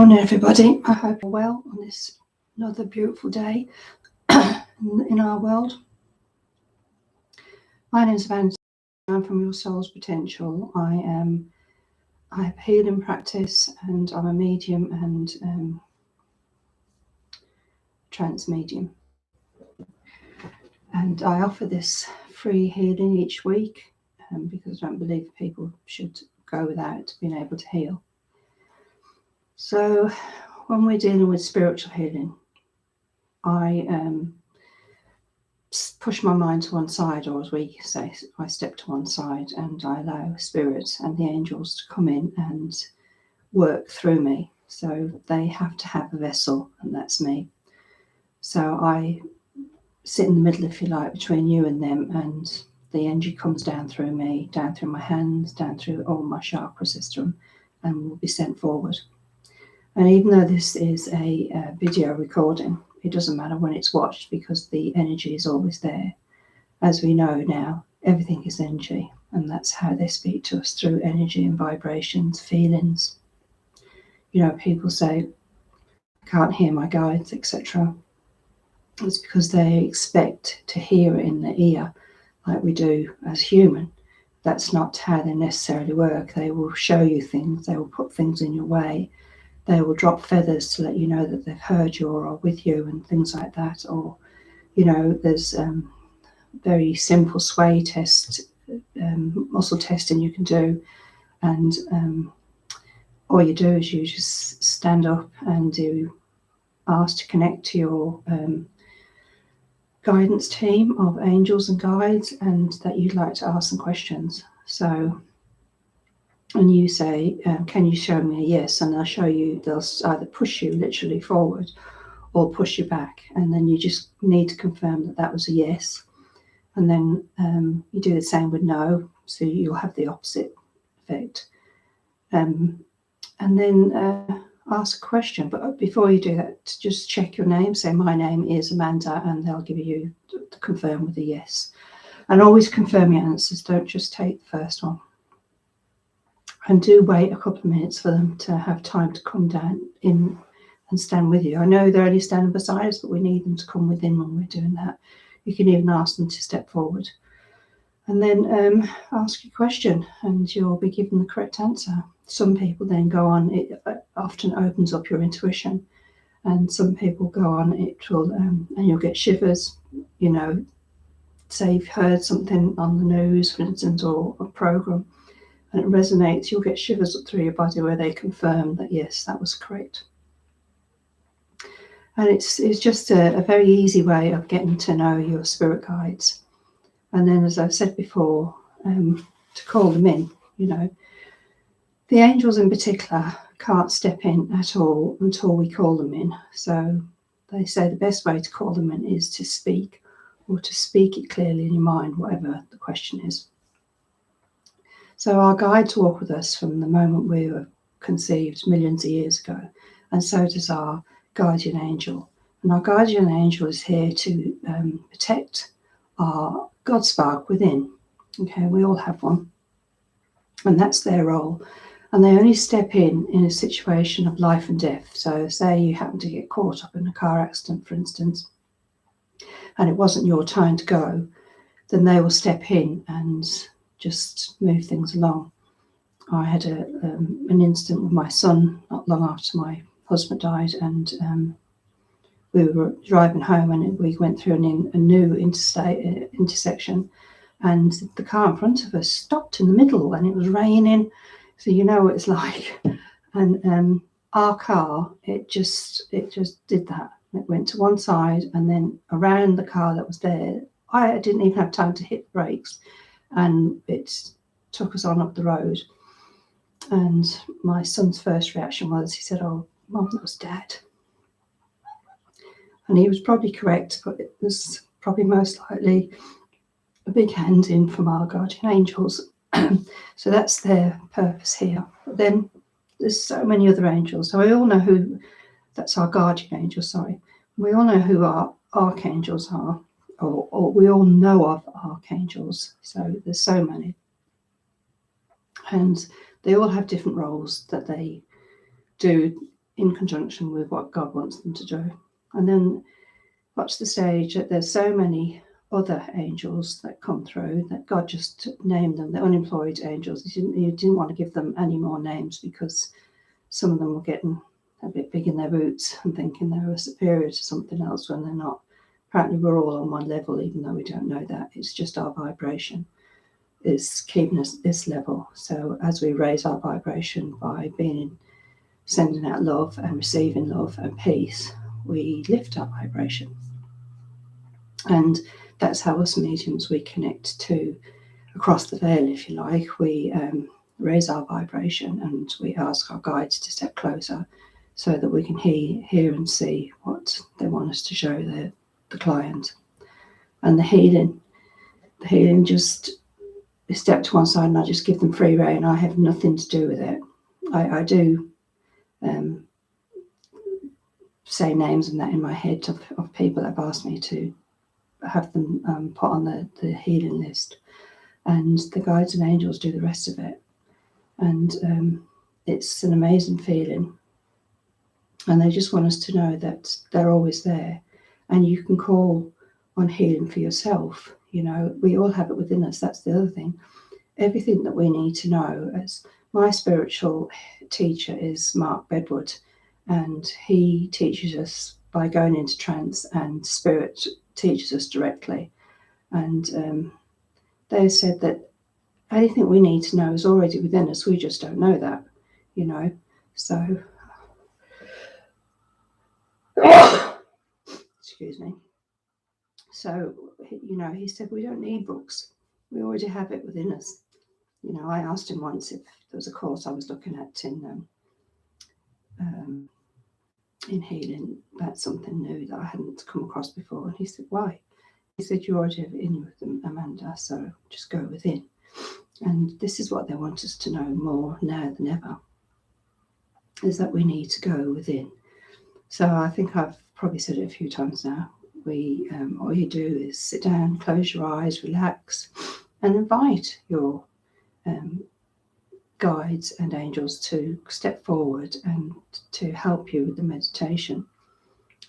morning, everybody. I hope you're well on this another beautiful day in our world. My name is Van. I'm from Your Soul's Potential. I have healing practice, and I'm a medium and trance medium. And I offer this free healing each week because I don't believe people should go without being able to heal. So when we're dealing with spiritual healing, I push my mind to one side, or as we say, I step to one side, and I allow spirit and the angels to come in and work through me. So they have to have a vessel, and that's me. So I sit in the middle, if you like, between you and them, and the energy comes down through me, down through my hands, down through all my chakra system, and will be sent forward. And even though this is a video recording, it doesn't matter when it's watched because the energy is always there. As we know now, everything is energy, and that's how they speak to us, through energy and vibrations, feelings. You know, people say, I can't hear my guides, etc. It's because they expect to hear it in their ear like we do as human. That's not how they necessarily work. They will show you things, they will put things in your way. They will drop feathers to let you know that they've heard you or are with you and things like that. Or, you know, there's very simple sway test, muscle testing you can do. And all you do is you just stand up and you ask to connect to your guidance team of angels and guides, and that you'd like to ask some questions. So, and you say, can you show me a yes? And they'll show you, they'll either push you literally forward or push you back. And then you just need to confirm that that was a yes. And then you do the same with no. So you'll have the opposite effect. And then ask a question. But before you do that, just check your name. Say, my name is Amanda, and they'll give you to confirm with a yes. And always confirm your answers. Don't just take the first one. And do wait a couple of minutes for them to have time to come down in and stand with you. I know they're only standing beside us, but we need them to come within when we're doing that. You can even ask them to step forward. And then ask a question, and you'll be given the correct answer. Some people then go on, it often opens up your intuition. And some people go on, it will, and you'll get shivers, you know, say you've heard something on the news, for instance, or a program, and it resonates, you'll get shivers up through your body where they confirm that, yes, that was correct. And it's just a very easy way of getting to know your spirit guides. And then, as I've said before, to call them in, you know. The angels in particular can't step in at all until we call them in. So they say the best way to call them in is to speak, or to speak it clearly in your mind, whatever the question is. So our guides walk with us from the moment we were conceived millions of years ago, and so does our guardian angel. And our guardian angel is here to protect our God spark within. Okay, we all have one, and that's their role. And they only step in a situation of life and death. So say you happen to get caught up in a car accident, for instance, and it wasn't your time to go, then they will step in and just move things along. I had an incident with my son not long after my husband died, and we were driving home, and we went through a new intersection, and the car in front of us stopped in the middle, and it was raining, so you know what it's like. And our car, it just did that. It went to one side and then around the car that was there. I didn't even have time to hit the brakes, and it took us on up the road. And my son's first reaction was, he said, "Oh, Mum, that was Dad." And he was probably correct, but it was probably most likely a big hand in from our guardian angels. So that's their purpose here. But then there's so many other angels. So we all know who, that's our guardian angel, sorry. We all know who our archangels are, or we all know of archangels. So there's so many. And they all have different roles that they do in conjunction with what God wants them to do. And then watch the stage that there's so many other angels that come through that God just named them. They're unemployed angels. He didn't want to give them any more names because some of them were getting a bit big in their boots and thinking they were superior to something else when they're not. Apparently we're all on one level, even though we don't know that. It's just our vibration is keeping us at this level. So as we raise our vibration by sending out love and receiving love and peace, we lift our vibration. And that's how us mediums, we connect to across the veil, if you like. We raise our vibration and we ask our guides to step closer so that we can hear and see what they want us to show the client. And the healing just is step to one side and I just give them free rein. I have nothing to do with it. I do say names and that in my head of people that have asked me to have them put on the healing list, and the guides and angels do the rest of it. And it's an amazing feeling, and they just want us to know that they're always there, and you can call on healing for yourself. You know, we all have it within us. That's the other thing. Everything that we need to know. As my spiritual teacher is Mark Bedwood, and he teaches us by going into trance, and spirit teaches us directly. And they said that anything we need to know is already within us. We just don't know that, you know. So, excuse me. So, you know, he said we don't need books. We already have it within us. You know, I asked him once if there was a course I was looking at in healing about something new that I hadn't come across before. And he said, why? He said, you already have it in you with them, Amanda, so just go within. And this is what they want us to know more now than ever, is that we need to go within. So I think I've probably said it a few times now. All you do is sit down, close your eyes, relax, and invite your guides and angels to step forward and to help you with the meditation.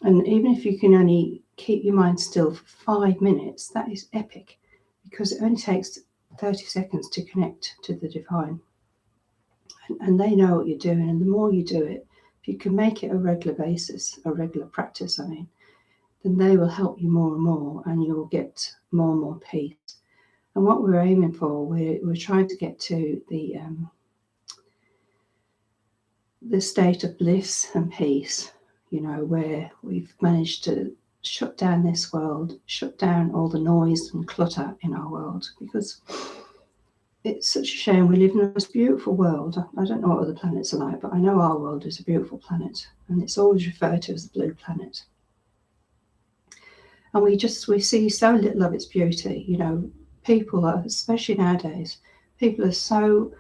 And even if you can only keep your mind still for 5 minutes, that is epic, because it only takes 30 seconds to connect to the divine. And they know what you're doing, and the more you do it, if you can make it a regular basis, a regular practice, then they will help you more and more, and you'll get more and more peace. And what we're aiming for, we're trying to get to the state of bliss and peace, you know, where we've managed to shut down this world, shut down all the noise and clutter in our world, because it's such a shame. We live in this beautiful world. I don't know what other planets are like, but I know our world is a beautiful planet, and it's always referred to as the blue planet. And we see so little of its beauty. You know, people are, especially nowadays, people are so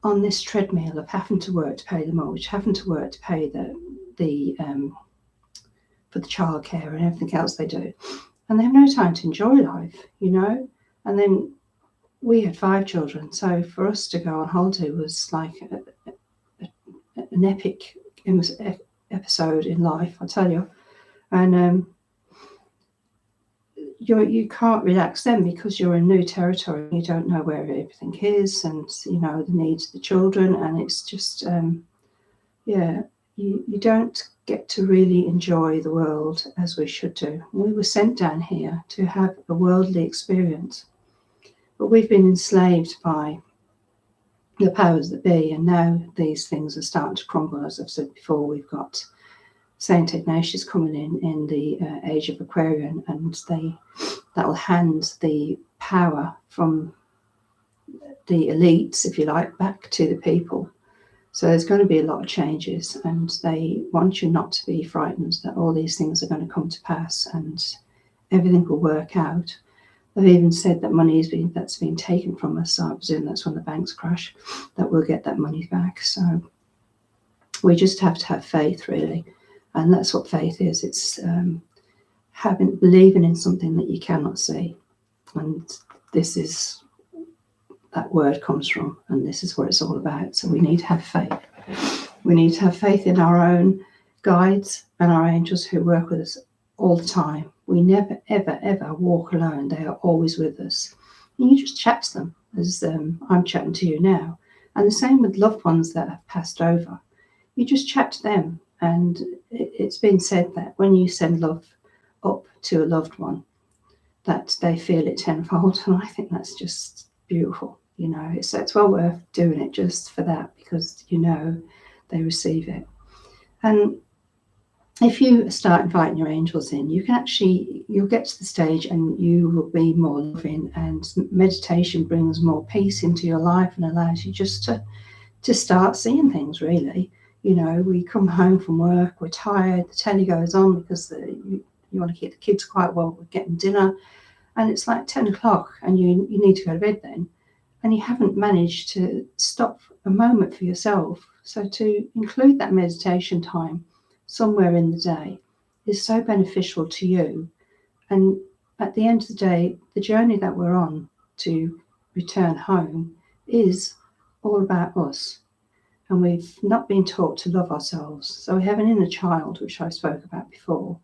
on this treadmill of having to work to pay the mortgage, having to work to pay for the childcare and everything else they do, and they have no time to enjoy life, you know. And then we had 5 children, so for us to go on holiday was like an epic episode in life, I tell you. And you can't relax then, because you're in new territory. You don't know where everything is, and you know the needs of the children, and it's just you don't get to really enjoy the world as we should do. We were sent down here to have a worldly experience, but we've been enslaved by the powers that be, and now these things are starting to crumble. As I've said before, we've got Saint Ignatius coming in the age of Aquarian, and that will hand the power from the elites, if you like, back to the people. So there's going to be a lot of changes, and they want you not to be frightened that all these things are going to come to pass and everything will work out. They've even said that money that's been taken from us, so I presume that's when the banks crash, that we'll get that money back. So we just have to have faith, really. And that's what faith is. It's believing in something that you cannot see. And this is that word comes from, and this is what it's all about. So we need to have faith. We need to have faith in our own guides and our angels who work with us all the time. We never, ever, ever walk alone. They are always with us. And you just chat to them as I'm chatting to you now. And the same with loved ones that have passed over. You just chat to them. And it's been said that when you send love up to a loved one, that they feel it tenfold. And I think that's just beautiful. You know, it's well worth doing it just for that, because you know they receive it. And if you start inviting your angels in, you can actually, you'll get to the stage and you will be more loving, and meditation brings more peace into your life and allows you just to start seeing things, really. You know, we come home from work, we're tired, the telly goes on because you want to keep the kids quiet while we're getting dinner, and it's like 10 o'clock and you need to go to bed then, and you haven't managed to stop a moment for yourself. So to include that meditation time somewhere in the day is so beneficial to you. And at the end of the day, the journey that we're on to return home is all about us. And we've not been taught to love ourselves. So we have an inner child, which I spoke about before,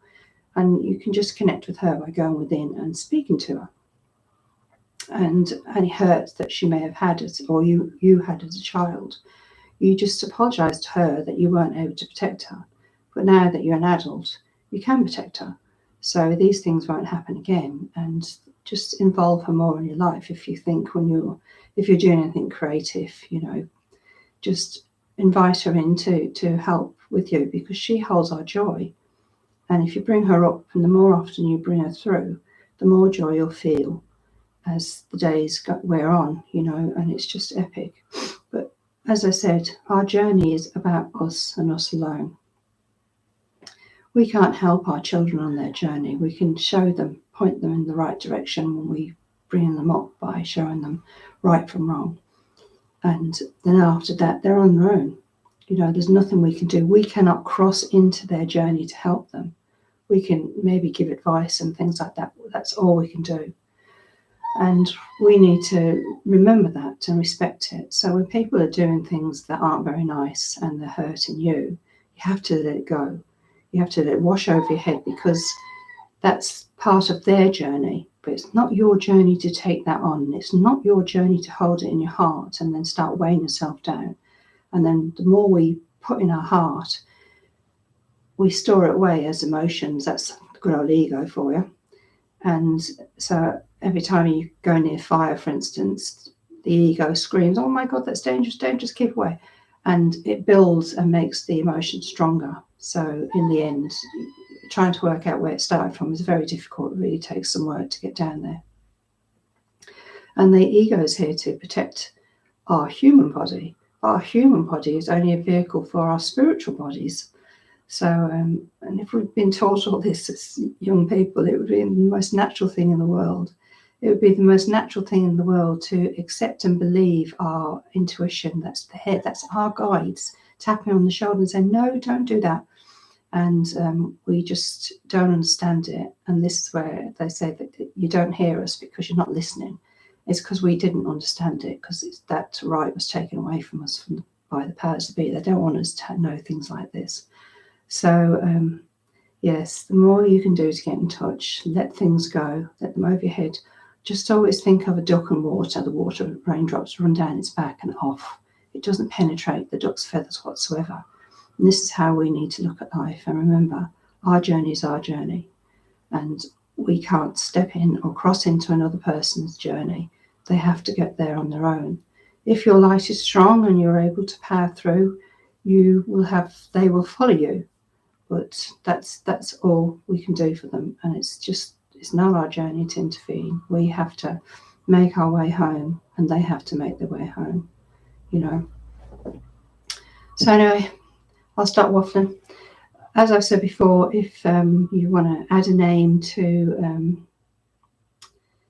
and you can just connect with her by going within and speaking to her. And any hurt that she may have had or you had as a child, you just apologise to her that you weren't able to protect her. But now that you're an adult, you can protect her. So these things won't happen again. And just involve her more in your life. If you think if you're doing anything creative, you know, just invite her in to help with you, because she holds our joy. And if you bring her up, and the more often you bring her through, the more joy you'll feel as the days wear on, you know, and it's just epic. But as I said, our journey is about us and us alone. We can't help our children on their journey. We can show them, point them in the right direction when we bring them up by showing them right from wrong. And then after that, they're on their own. You know, there's nothing we can do. We cannot cross into their journey to help them. We can maybe give advice and things like that. That's all we can do. And we need to remember that and respect it. So when people are doing things that aren't very nice and they're hurting you, you have to let it go. You have to let it wash over your head, because that's part of their journey. But it's not your journey to take that on. It's not your journey to hold it in your heart and then start weighing yourself down. And then the more we put in our heart, we store it away as emotions. That's the good old ego for you. And so every time you go near fire, for instance, the ego screams, "Oh my God, that's dangerous, dangerous, keep away." And it builds and makes the emotion stronger. So in the end, trying to work out where it started from is very difficult. It really takes some work to get down there. And the ego is here to protect our human body. Our human body is only a vehicle for our spiritual bodies. So, and if we've been taught all this as young people, it would be the most natural thing in the world. It would be the most natural thing in the world to accept and believe our intuition. That's the head, that's our guides, tapping on the shoulder and saying, "No, don't do that." And we just don't understand it. And this is where they say that you don't hear us because you're not listening. It's because we didn't understand it, because that right was taken away from us by the powers that be. They don't want us to know things like this. So, yes, the more you can do to get in touch, let things go, let them over your head. Just always think of a duck and water. The water raindrops run down its back and off. It doesn't penetrate the duck's feathers whatsoever. And this is how we need to look at life. And remember, our journey is our journey. And we can't step in or cross into another person's journey. They have to get there on their own. If your light is strong and you're able to power through, they will follow you. But that's all we can do for them. And it's not our journey to intervene. We have to make our way home, and they have to make their way home, you know. So anyway, I'll start waffling. As I've said before, if you want to add a name to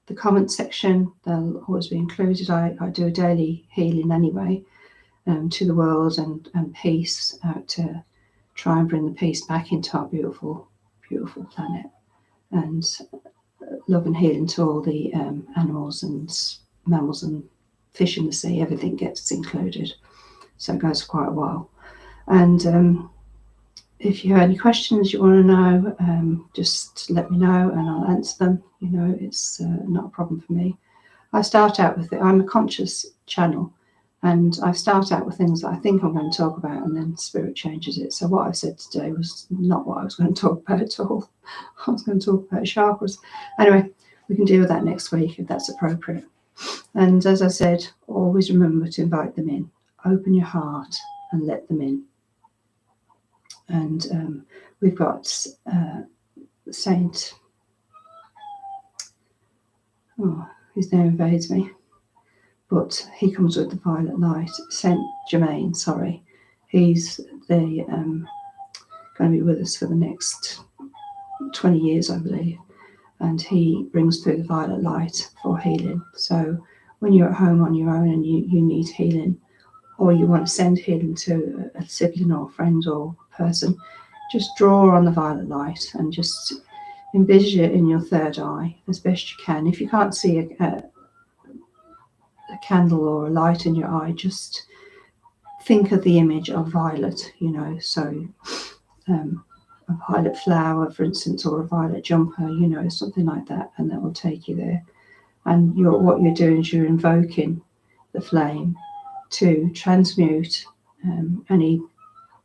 the comment section, they'll always be included. I do a daily healing anyway, to the world and peace, to try and bring the peace back into our beautiful, beautiful planet, and love and healing to all the animals and mammals and fish in the sea. Everything gets included, so it goes for quite a while. And if you have any questions you want to know, just let me know and I'll answer them. You know, it's not a problem for me. I start out with it. I'm a conscious channel, and I start out with things that I think I'm going to talk about, and then Spirit changes it. So what I said today was not what I was going to talk about at all. I was going to talk about chakras. Anyway, we can deal with that next week if that's appropriate. And as I said, always remember to invite them in. Open your heart and let them in. And we've got Saint, his name evades me, but he comes with the violet light. Saint Germain, sorry. He's going to be with us for the next 20 years, I believe. And he brings through the violet light for healing. So when you're at home on your own and you need healing, or you want to send healing to a sibling or a friend or person, just draw on the violet light and just envision it in your third eye as best you can. If you can't see a candle or a light in your eye, just think of the image of violet, you know, so a violet flower, for instance, or a violet jumper, you know, something like that, and that will take you there. And what you're doing is you're invoking the flame to transmute any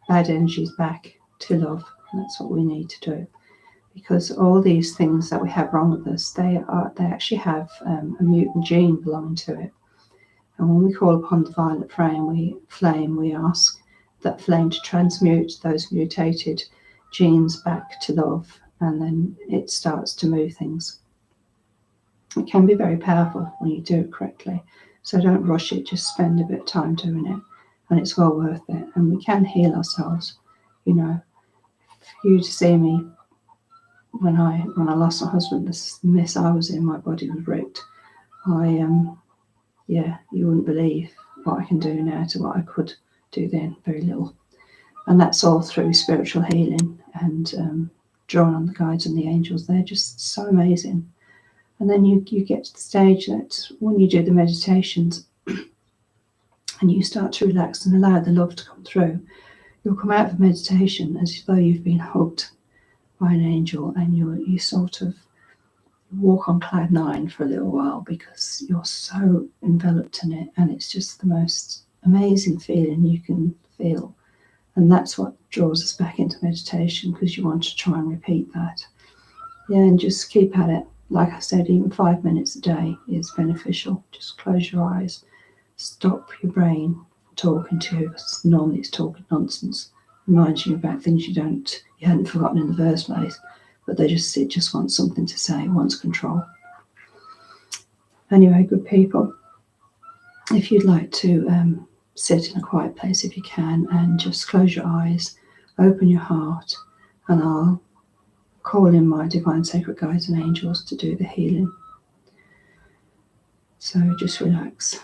bad energies back to love. And that's what we need to do, because all these things that we have wrong with us, they actually have a mutant gene belonging to it. And when we call upon the violet flame, we ask that flame to transmute those mutated genes back to love, and then it starts to move things. It can be very powerful when you do it correctly. So don't rush it, just spend a bit of time doing it, and it's well worth it. And we can heal ourselves, you know. For you to see me when I lost my husband, this mess I was in, my body was wrecked. You wouldn't believe what I can do now to what I could do then, very little. And that's all through spiritual healing and drawing on the guides and the angels. They're just so amazing. And then you get to the stage that when you do the meditations and you start to relax and allow the love to come through, you'll come out of meditation as though you've been hugged by an angel, and you sort of walk on cloud nine for a little while because you're so enveloped in it, and it's just the most amazing feeling you can feel. And that's what draws us back into meditation, because you want to try and repeat that. Yeah, and just keep at it. Like I said, even 5 minutes a day is beneficial. Just close your eyes, stop your brain talking to you, because normally it's talking nonsense, reminds you about things you hadn't forgotten in the first place, but it just wants something to say, it wants control. Anyway, good people, if you'd like to sit in a quiet place if you can, and just close your eyes, open your heart, and I'll call in my divine sacred guides and angels to do the healing. So just relax.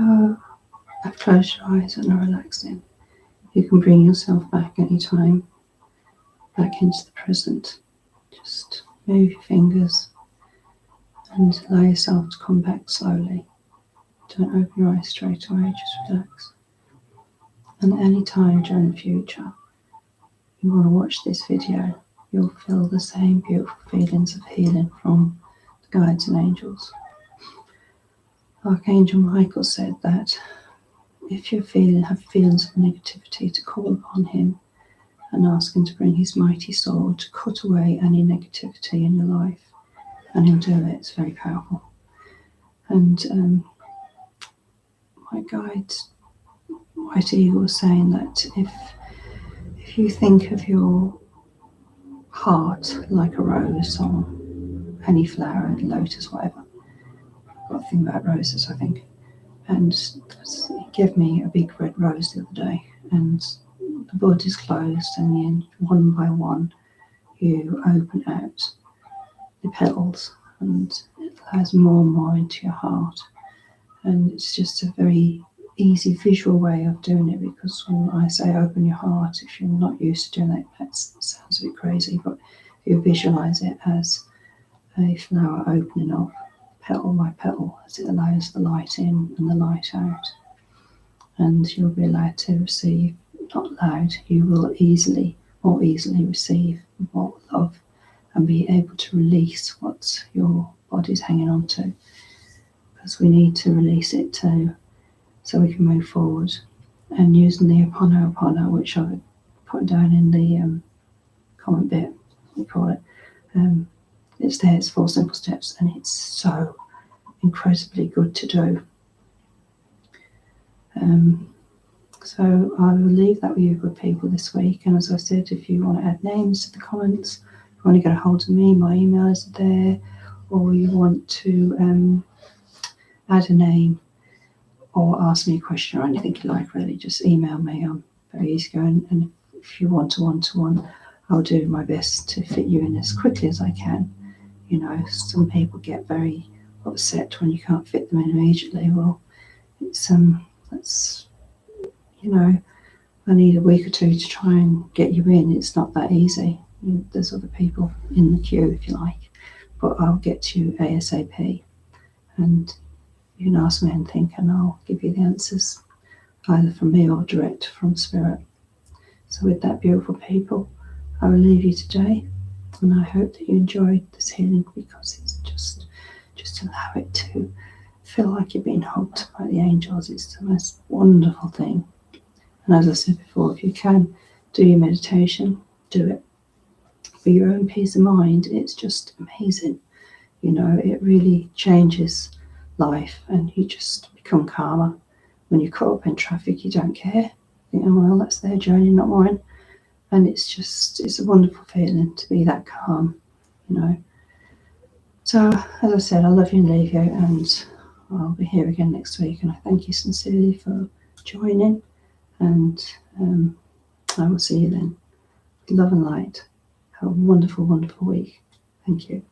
go. Close your eyes and relax in. You can bring yourself back anytime, back into the present. Just move your fingers and allow yourself to come back slowly. Don't open your eyes straight away, just relax. And any time during the future you want to watch this video, you'll feel the same beautiful feelings of healing from the guides and angels. Archangel Micheal said that if you have feelings of negativity, to call upon him and ask him to bring his mighty sword to cut away any negativity in your life, and he'll do it. It's very powerful. And my guide, White Eagle, was saying that if you think of your heart like a rose or any flower, lotus, whatever. I've got a thing about roses, I think. And he gave me a big red rose the other day, and the bud is closed, and then one by one you open out the petals, and it allows more and more into your heart. And it's just a very easy visual way of doing it, because when I say open your heart, if you're not used to doing that, that sounds a bit crazy, but if you visualize it as a flower opening up petal by petal as it allows the light in and the light out, and you'll be allowed to receive, not allowed, you will more easily receive more love and be able to release what your body's hanging on to, because we need to release it too, so we can move forward. And using the Ho'oponopono, which I've put down in the comment bit, we call it, it's there, it's 4 simple steps, and it's so incredibly good to do. So I will leave that with you good people this week, and as I said, if you want to add names to the comments, if you want to get a hold of me, my email is there, or you want to add a name or ask me a question or anything you like, really, just email me. I'm very easygoing, and if you want a one-to-one, I'll do my best to fit you in as quickly as I can. You know, some people get very upset when you can't fit them in immediately. Well, it's that's, you know, I need a week or two to try and get you in. It's not that easy. There's other people in the queue, if you like, but I'll get to you ASAP, and you can ask me anything and I'll give you the answers, either from me or direct from Spirit. So with that, beautiful people, I will leave you today, and I hope that you enjoyed this healing, because it's just allow it to feel like you're being hugged by the angels. It's the most wonderful thing. And as I said before, if you can do your meditation, do it. For your own peace of mind, it's just amazing. You know, it really changes life, and you just become calmer. When you're caught up in traffic, you don't care. You think, oh well, that's their journey, not mine. And it's a wonderful feeling to be that calm, you know. So as I said, I love you and leave you, and I'll be here again next week, and I thank you sincerely for joining, and I will see you then. Love and light. Have a wonderful, wonderful week. Thank you.